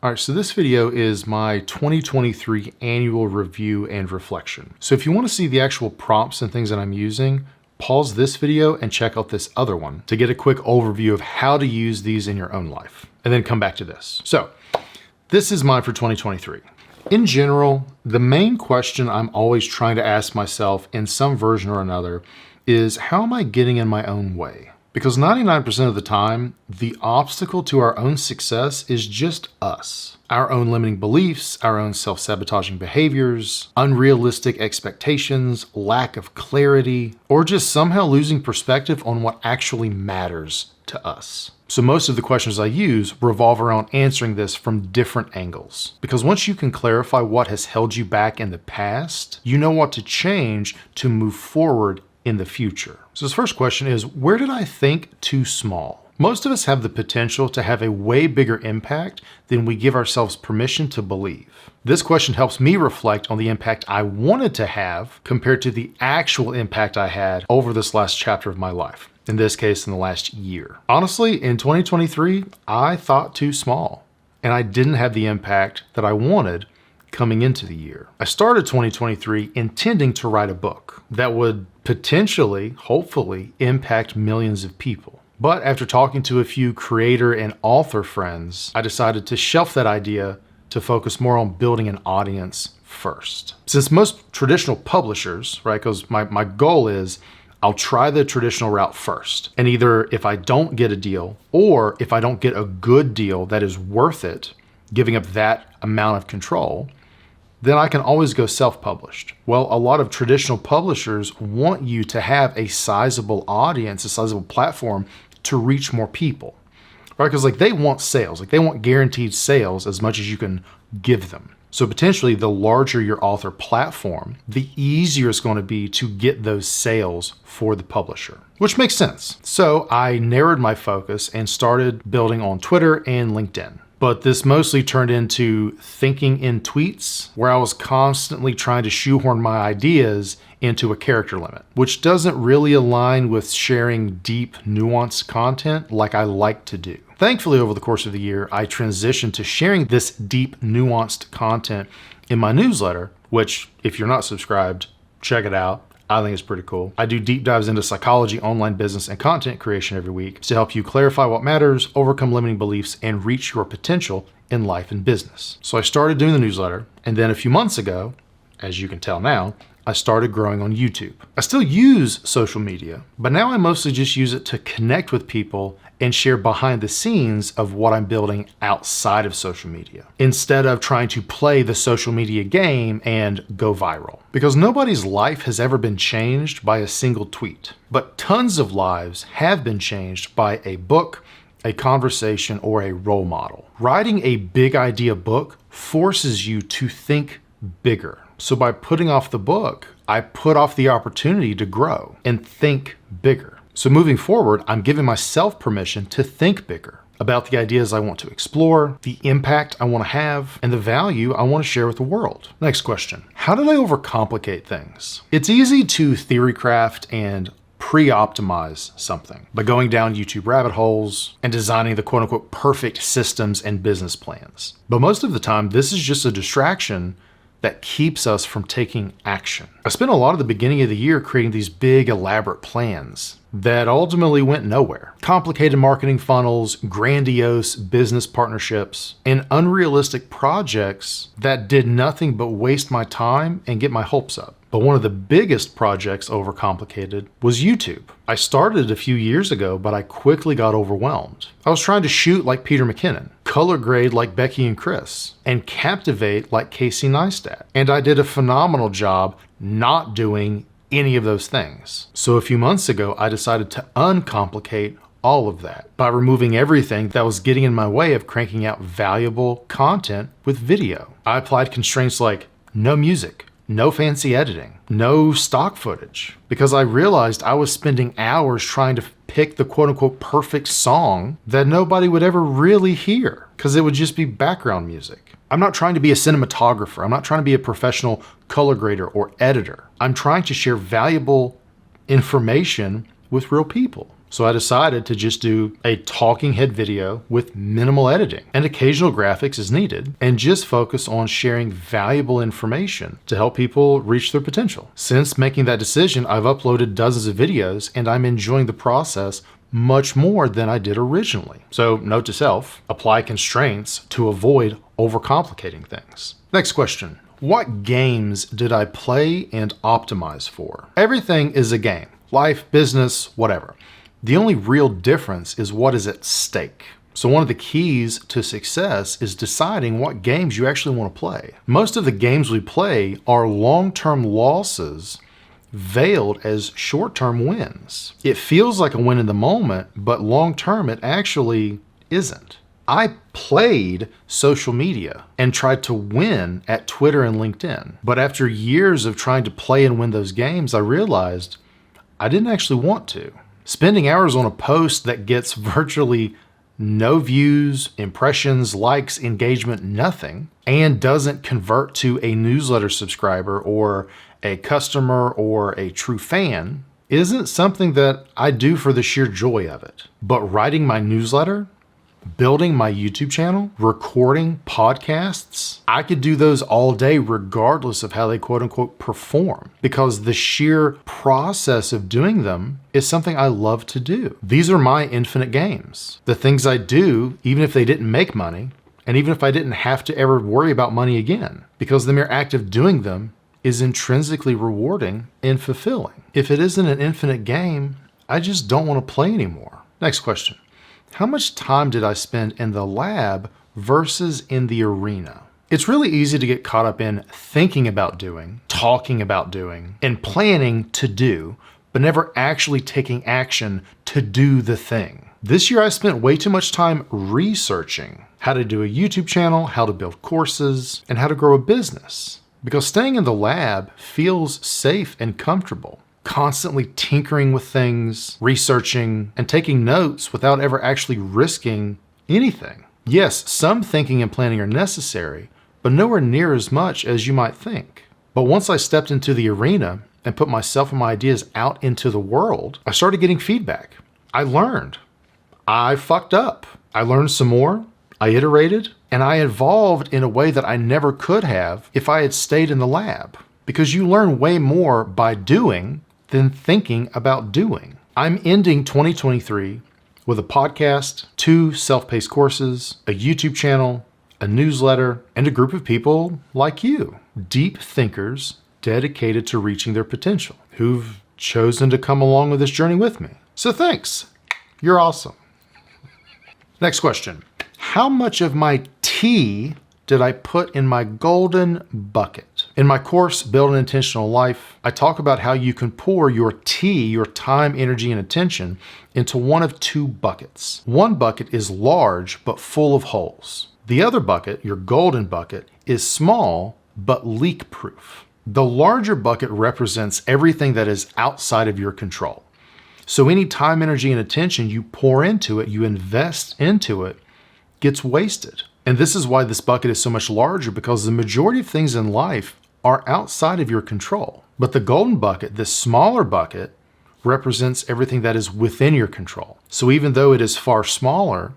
All right, so this video is my 2023 annual review and reflection. So if you want to see the actual prompts and things that I'm using, pause this video and check out this other one to get a quick overview of how to use these in your own life, and then come back to this. So this is mine for 2023. In general, the main question I'm always trying to ask myself in some version or another is, how am I getting in my own way? Because 99% of the time, the obstacle to our own success is just us. Our own limiting beliefs, our own self-sabotaging behaviors, unrealistic expectations, lack of clarity, or just somehow losing perspective on what actually matters to us. So most of the questions I use revolve around answering this from different angles. Because once you can clarify what has held you back in the past, you know what to change to move forward in the future. So this first question is, where did I think too small? Most of us have the potential to have a way bigger impact than we give ourselves permission to believe. This question helps me reflect on the impact I wanted to have compared to the actual impact I had over this last chapter of my life. In this case, in the last year. Honestly, in 2023, I thought too small, and I didn't have the impact that I wanted coming into the year. I started 2023 intending to write a book that would potentially, hopefully, impact millions of people. But after talking to a few creator and author friends, I decided to shelf that idea to focus more on building an audience first. Since most traditional publishers, right, because my goal is I'll try the traditional route first. And either if I don't get a deal, or if I don't get a good deal that is worth it, giving up that amount of control, then I can always go self-published. Well, a lot of traditional publishers want you to have a sizable audience, a sizable platform to reach more people, right? Because they want sales, they want guaranteed sales as much as you can give them. So potentially the larger your author platform, the easier it's going to be to get those sales for the publisher, which makes sense. So I narrowed my focus and started building on Twitter and LinkedIn. But this mostly turned into thinking in tweets, where I was constantly trying to shoehorn my ideas into a character limit, which doesn't really align with sharing deep, nuanced content like I like to do. Thankfully, over the course of the year, I transitioned to sharing this deep, nuanced content in my newsletter, which, if you're not subscribed, check it out. I think it's pretty cool. I do deep dives into psychology, online business, and content creation every week to help you clarify what matters, overcome limiting beliefs, and reach your potential in life and business. So I started doing the newsletter, and then a few months ago, as you can tell now, I started growing on YouTube. I still use social media, but now I mostly just use it to connect with people and share behind the scenes of what I'm building outside of social media, instead of trying to play the social media game and go viral. Because nobody's life has ever been changed by a single tweet, but tons of lives have been changed by a book, a conversation, or a role model. Writing a big idea book forces you to think bigger. So by putting off the book, I put off the opportunity to grow and think bigger. So moving forward, I'm giving myself permission to think bigger about the ideas I want to explore, the impact I want to have, and the value I want to share with the world. Next question. How did I overcomplicate things? It's easy to theory craft and pre-optimize something by going down YouTube rabbit holes and designing the quote-unquote perfect systems and business plans. But most of the time, this is just a distraction that keeps us from taking action. I spent a lot of the beginning of the year creating these big, elaborate plans that ultimately went nowhere. Complicated marketing funnels, grandiose business partnerships, and unrealistic projects that did nothing but waste my time and get my hopes up. But one of the biggest projects overcomplicated was YouTube. I started a few years ago, but I quickly got overwhelmed. I was trying to shoot like Peter McKinnon, color grade like Becky and Chris, and captivate like Casey Neistat. And I did a phenomenal job not doing any of those things. So a few months ago, I decided to uncomplicate all of that by removing everything that was getting in my way of cranking out valuable content with video. I applied constraints like no music, no fancy editing, no stock footage, because I realized I was spending hours trying to pick the quote-unquote perfect song that nobody would ever really hear, because it would just be background music. I'm not trying to be a cinematographer. I'm not trying to be a professional color grader or editor. I'm trying to share valuable information with real people. So I decided to just do a talking head video with minimal editing and occasional graphics as needed, and just focus on sharing valuable information to help people reach their potential. Since making that decision, I've uploaded dozens of videos and I'm enjoying the process much more than I did originally. So note to self, apply constraints to avoid overcomplicating things. Next question. What games did I play and optimize for? Everything is a game. Life, business, whatever. The only real difference is what is at stake. So one of the keys to success is deciding what games you actually want to play. Most of the games we play are long-term losses veiled as short-term wins. It feels like a win in the moment, but long-term it actually isn't. I played social media and tried to win at Twitter and LinkedIn. But after years of trying to play and win those games, I realized I didn't actually want to. Spending hours on a post that gets virtually no views, impressions, likes, engagement, nothing, and doesn't convert to a newsletter subscriber or a customer or a true fan isn't something that I do for the sheer joy of it. But writing my newsletter, building my YouTube channel, recording podcasts, I could do those all day regardless of how they quote unquote perform, because the sheer process of doing them is something I love to do. These are my infinite games. The things I do, even if they didn't make money, and even if I didn't have to ever worry about money again, because the mere act of doing them is intrinsically rewarding and fulfilling. If it isn't an infinite game, I just don't want to play anymore. Next question. How much time did I spend in the lab versus in the arena? It's really easy to get caught up in thinking about doing, talking about doing, and planning to do, but never actually taking action to do the thing. This year I spent way too much time researching how to do a YouTube channel, how to build courses, and how to grow a business. Because staying in the lab feels safe and comfortable. Constantly tinkering with things, researching, and taking notes without ever actually risking anything. Yes, some thinking and planning are necessary, but nowhere near as much as you might think. But once I stepped into the arena and put myself and my ideas out into the world, I started getting feedback. I learned. I fucked up. I learned some more. I iterated, and I evolved in a way that I never could have if I had stayed in the lab. Because you learn way more by doing than thinking about doing. I'm ending 2023 with a podcast, 2 self-paced courses, a YouTube channel, a newsletter, and a group of people like you, deep thinkers dedicated to reaching their potential, who've chosen to come along with this journey with me. So thanks. You're awesome. Next question. How much of my tea did I put in my golden bucket? In my course, Build an Intentional Life, I talk about how you can pour your tea, your time, energy, and attention into one of 2 buckets. One bucket is large but full of holes. The other bucket, your golden bucket, is small but leak-proof. The larger bucket represents everything that is outside of your control. So any time, energy, and attention you pour into it, you invest into it, gets wasted. And this is why this bucket is so much larger, because the majority of things in life are outside of your control. But the golden bucket, this smaller bucket, represents everything that is within your control. So even though it is far smaller,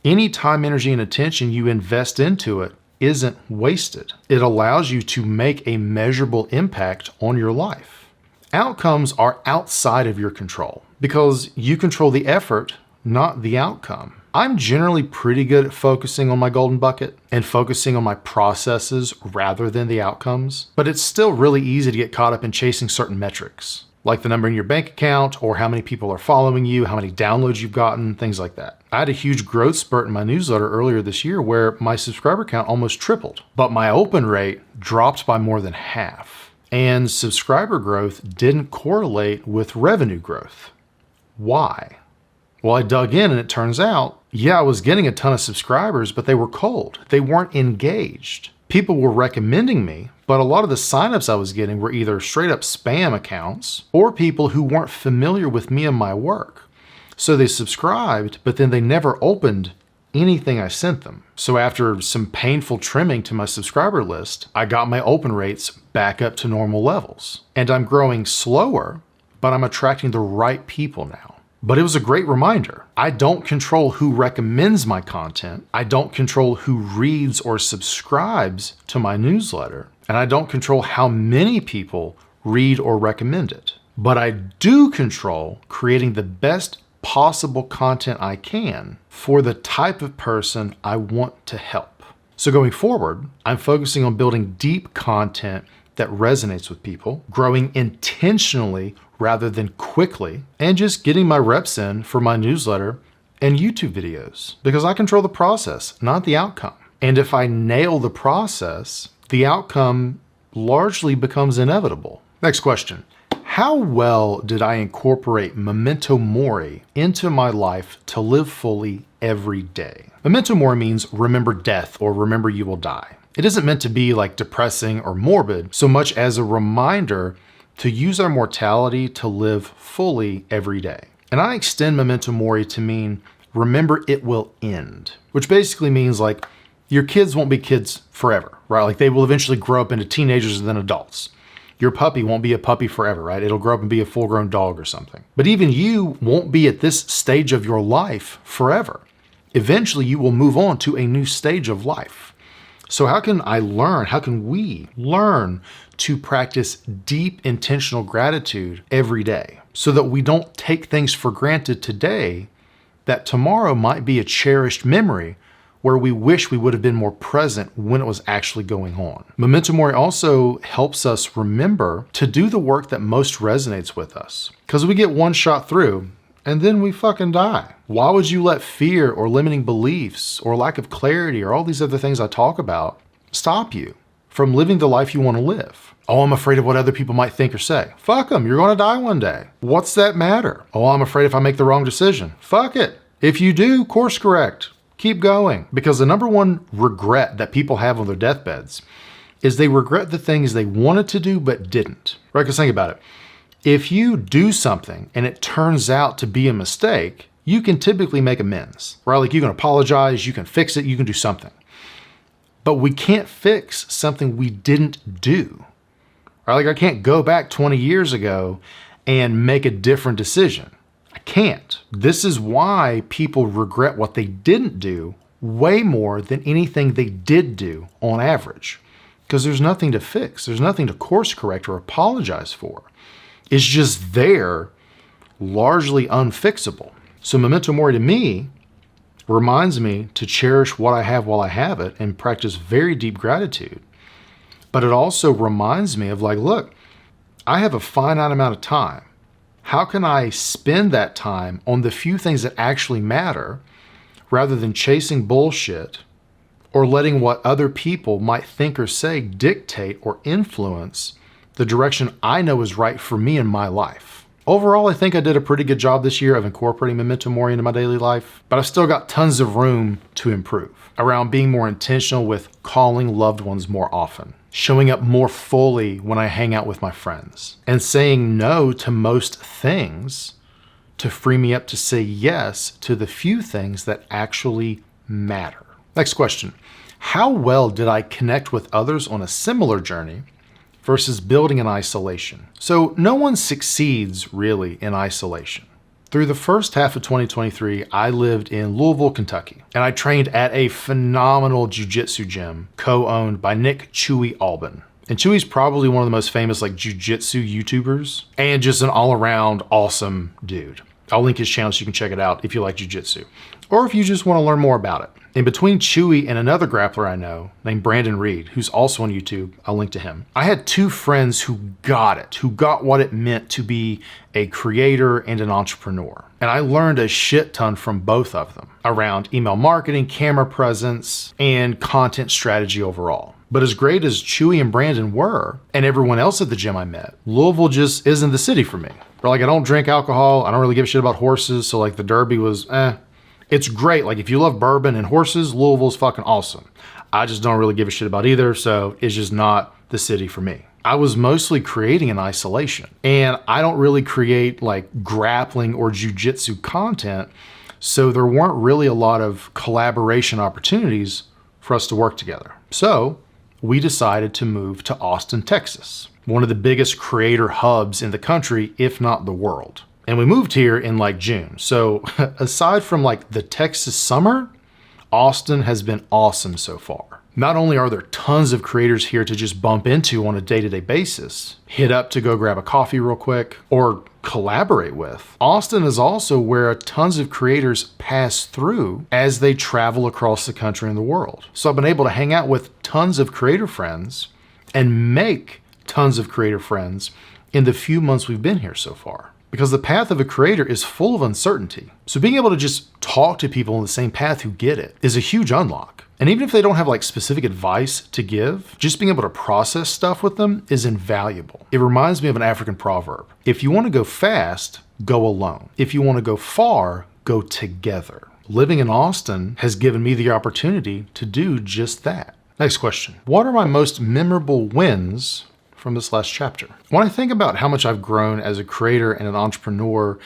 any time, energy, and attention you invest into it isn't wasted. It allows you to make a measurable impact on your life. Outcomes are outside of your control because you control the effort, not the outcome. I'm generally pretty good at focusing on my golden bucket and focusing on my processes rather than the outcomes, but it's still really easy to get caught up in chasing certain metrics, like the number in your bank account or how many people are following you, how many downloads you've gotten, things like that. I had a huge growth spurt in my newsletter earlier this year where my subscriber count almost tripled, but my open rate dropped by more than half, and subscriber growth didn't correlate with revenue growth. Why? Well, I dug in and it turns out, yeah, I was getting a ton of subscribers, but they were cold. They weren't engaged. People were recommending me, but a lot of the signups I was getting were either straight up spam accounts or people who weren't familiar with me and my work. So they subscribed, but then they never opened anything I sent them. So after some painful trimming to my subscriber list, I got my open rates back up to normal levels. And I'm growing slower, but I'm attracting the right people now. But it was a great reminder. I don't control who recommends my content. I don't control who reads or subscribes to my newsletter. And I don't control how many people read or recommend it. But I do control creating the best possible content I can for the type of person I want to help. So going forward, I'm focusing on building deep content that resonates with people, growing intentionally rather than quickly, and just getting my reps in for my newsletter and YouTube videos, because I control the process, not the outcome. And if I nail the process, the outcome largely becomes inevitable. Next question. How well did I incorporate memento mori into my life to live fully every day? Memento mori means remember death or remember you will die. It isn't meant to be like depressing or morbid so much as a reminder to use our mortality to live fully every day. And I extend memento mori to mean remember it will end, which basically means like your kids won't be kids forever, right? Like they will eventually grow up into teenagers and then adults. Your puppy won't be a puppy forever, right? It'll grow up and be a full-grown dog or something. But even you won't be at this stage of your life forever. Eventually you will move on to a new stage of life. So how can we learn to practice deep intentional gratitude every day so that we don't take things for granted today that tomorrow might be a cherished memory where we wish we would have been more present when it was actually going on. Memento mori also helps us remember to do the work that most resonates with us, because we get one shot through and then we fucking die. Why would you let fear or limiting beliefs or lack of clarity or all these other things I talk about stop you from living the life you want to live? Oh, I'm afraid of what other people might think or say. Fuck them, you're gonna die one day. What's that matter? Oh, I'm afraid if I make the wrong decision. Fuck it. If you do, course correct. Keep going. Because the number one regret that people have on their deathbeds is they regret the things they wanted to do but didn't. Right? Because think about it. If you do something and it turns out to be a mistake, you can typically make amends, right? Like you can apologize, you can fix it, you can do something. But we can't fix something we didn't do. Right? Like I can't go back 20 years ago and make a different decision. I can't. This is why people regret what they didn't do way more than anything they did do on average. Because there's nothing to fix. There's nothing to course correct or apologize for. It's just there, largely unfixable. So memento mori to me reminds me to cherish what I have while I have it and practice very deep gratitude. But it also reminds me of like, look, I have a finite amount of time. How can I spend that time on the few things that actually matter rather than chasing bullshit or letting what other people might think or say dictate or influence the direction I know is right for me in my life? Overall, I think I did a pretty good job this year of incorporating memento mori into my daily life, but I've still got tons of room to improve around being more intentional with calling loved ones more often, showing up more fully when I hang out with my friends, and saying no to most things to free me up to say yes to the few things that actually matter. Next question. How well did I connect with others on a similar journey versus building in isolation? So no one succeeds really in isolation. Through the first half of 2023, I lived in Louisville, Kentucky, and I trained at a phenomenal jiu-jitsu gym co-owned by Nick Chewy Albin. And Chewy's probably one of the most famous like jiu-jitsu YouTubers and just an all-around awesome dude. I'll link his channel so you can check it out if you like jiu-jitsu or if you just want to learn more about it. In between Chewy and another grappler I know named Brandon Reed, who's also on YouTube, I'll link to him. I had two friends who got it, who got what it meant to be a creator and an entrepreneur. And I learned a shit ton from both of them around email marketing, camera presence, and content strategy overall. But as great as Chewy and Brandon were, and everyone else at the gym I met, Louisville just isn't the city for me. Or like I don't drink alcohol, I don't really give a shit about horses, so like the Derby was It's great. Like if you love bourbon and horses, Louisville's fucking awesome. I just don't really give a shit about either, so it's just not the city for me. I was mostly creating in isolation, and I don't really create like grappling or jiu-jitsu content, so there weren't really a lot of collaboration opportunities for us to work together. So we decided to move to Austin, Texas, one of the biggest creator hubs in the country, if not the world. And we moved here in like June. So aside from like the Texas summer, Austin has been awesome so far. Not only are there tons of creators here to just bump into on a day-to-day basis, hit up to go grab a coffee real quick, or collaborate with, Austin is also where tons of creators pass through as they travel across the country and the world. So I've been able to hang out with tons of creator friends and make tons of creator friends in the few months we've been here so far. Because the path of a creator is full of uncertainty. So being able to just talk to people on the same path who get it is a huge unlock. And even if they don't have like specific advice to give, just being able to process stuff with them is invaluable. It reminds me of an African proverb. If you want to go fast, go alone. If you want to go far, go together. Living in Austin has given me the opportunity to do just that. Next question. What are my most memorable wins from this last chapter? When I think about how much I've grown as a creator and an entrepreneur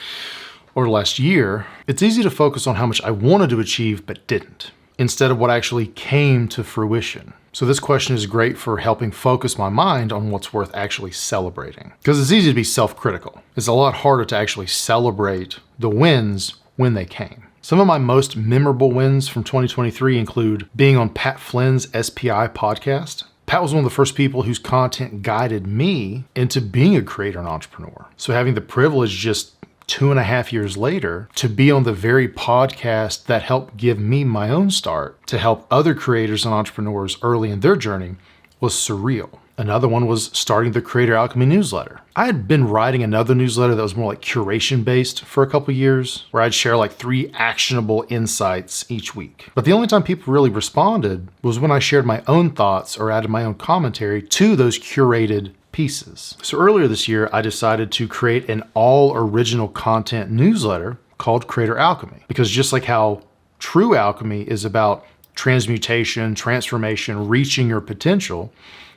over the last year, it's easy to focus on how much I wanted to achieve but didn't, instead of what actually came to fruition. So this question is great for helping focus my mind on what's worth actually celebrating. Because it's easy to be self-critical. It's a lot harder to actually celebrate the wins when they came. Some of my most memorable wins from 2023 include being on Pat Flynn's SPI podcast. Pat was one of the first people whose content guided me into being a creator and entrepreneur. So having the privilege just 2.5 years later to be on the very podcast that helped give me my own start to help other creators and entrepreneurs early in their journey was surreal. Another one was starting the Creator Alchemy newsletter. I had been writing another newsletter that was more like curation based for a couple years, where I'd share like 3 actionable insights each week. But the only time people really responded was when I shared my own thoughts or added my own commentary to those curated pieces. So earlier this year, I decided to create an all original content newsletter called Creator Alchemy, because just like how true alchemy is about transmutation, transformation, reaching your potential,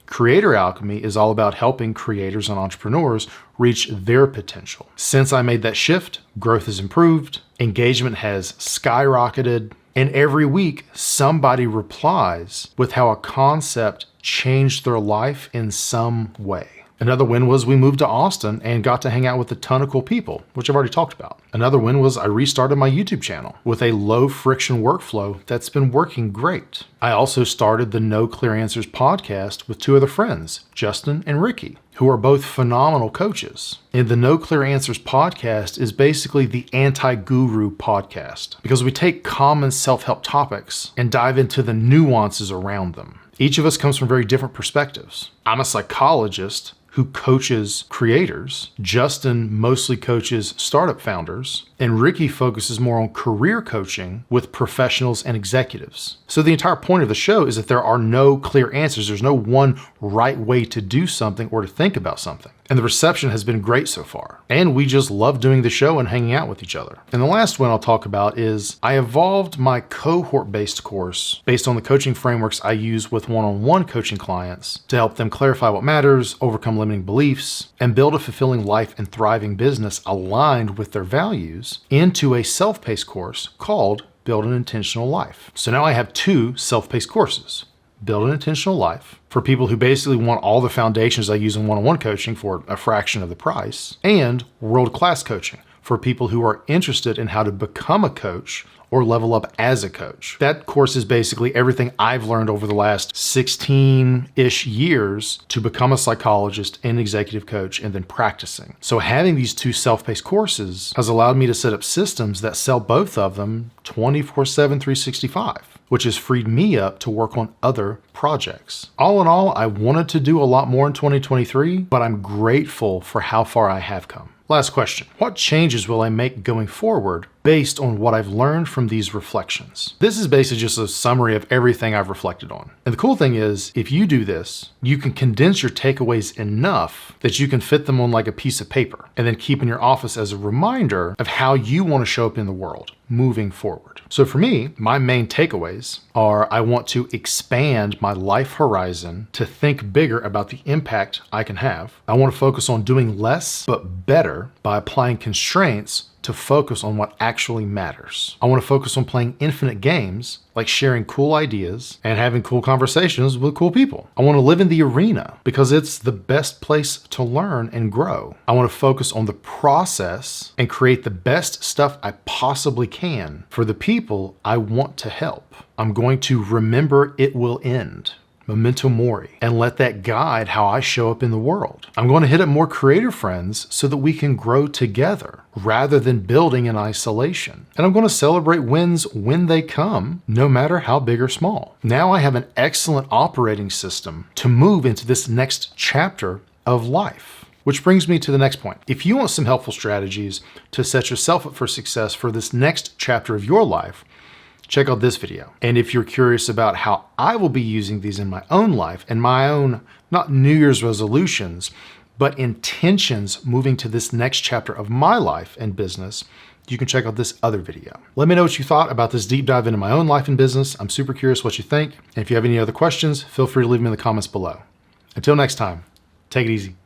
Creator Alchemy is all about helping creators and entrepreneurs reach their potential. Since I made that shift, growth has improved, engagement has skyrocketed, and every week somebody replies with how a concept changed their life in some way. Another win was we moved to Austin and got to hang out with a ton of cool people, which I've already talked about. Another win was I restarted my YouTube channel with a low friction workflow that's been working great. I also started the No Clear Answers podcast with 2 other friends, Justin and Ricky, who are both phenomenal coaches. And the No Clear Answers podcast is basically the anti-guru podcast, because we take common self-help topics and dive into the nuances around them. Each of us comes from very different perspectives. I'm a psychologist who coaches creators. Justin mostly coaches startup founders. And Ricky focuses more on career coaching with professionals and executives. So the entire point of the show is that there are no clear answers. There's no one right way to do something or to think about something. And the reception has been great so far. And we just love doing the show and hanging out with each other. And the last one I'll talk about is I evolved my cohort-based course based on the coaching frameworks I use with one-on-one coaching clients to help them clarify what matters, overcome limiting beliefs, and build a fulfilling life and thriving business aligned with their values into a self-paced course called Build an Intentional Life. So now I have 2 self-paced courses. Build an Intentional Life for people who basically want all the foundations I use in one-on-one coaching for a fraction of the price, and World-Class Coaching for people who are interested in how to become a coach or level up as a coach. That course is basically everything I've learned over the last 16-ish years to become a psychologist and executive coach and then practicing. So having these 2 self-paced courses has allowed me to set up systems that sell both of them 24/7, 365, which has freed me up to work on other projects. All in all, I wanted to do a lot more in 2023, but I'm grateful for how far I have come. Last question. What changes will I make going forward based on what I've learned from these reflections? This is basically just a summary of everything I've reflected on. And the cool thing is, if you do this, you can condense your takeaways enough that you can fit them on like a piece of paper and then keep in your office as a reminder of how you want to show up in the world moving forward. So for me, my main takeaways are I want to expand my life horizon to think bigger about the impact I can have. I want to focus on doing less but better by applying constraints to focus on what actually matters. I want to focus on playing infinite games, like sharing cool ideas and having cool conversations with cool people. I want to live in the arena because it's the best place to learn and grow. I want to focus on the process and create the best stuff I possibly can for the people I want to help. I'm going to remember it will end. Memento mori, and let that guide how I show up in the world. I'm going to hit up more creator friends so that we can grow together rather than building in isolation. And I'm going to celebrate wins when they come, no matter how big or small. Now I have an excellent operating system to move into this next chapter of life. Which brings me to the next point. If you want some helpful strategies to set yourself up for success for this next chapter of your life, check out this video. And if you're curious about how I will be using these in my own life and my own, not New Year's resolutions, but intentions moving to this next chapter of my life and business, you can check out this other video. Let me know what you thought about this deep dive into my own life and business. I'm super curious what you think. And if you have any other questions, feel free to leave them in the comments below. Until next time, take it easy.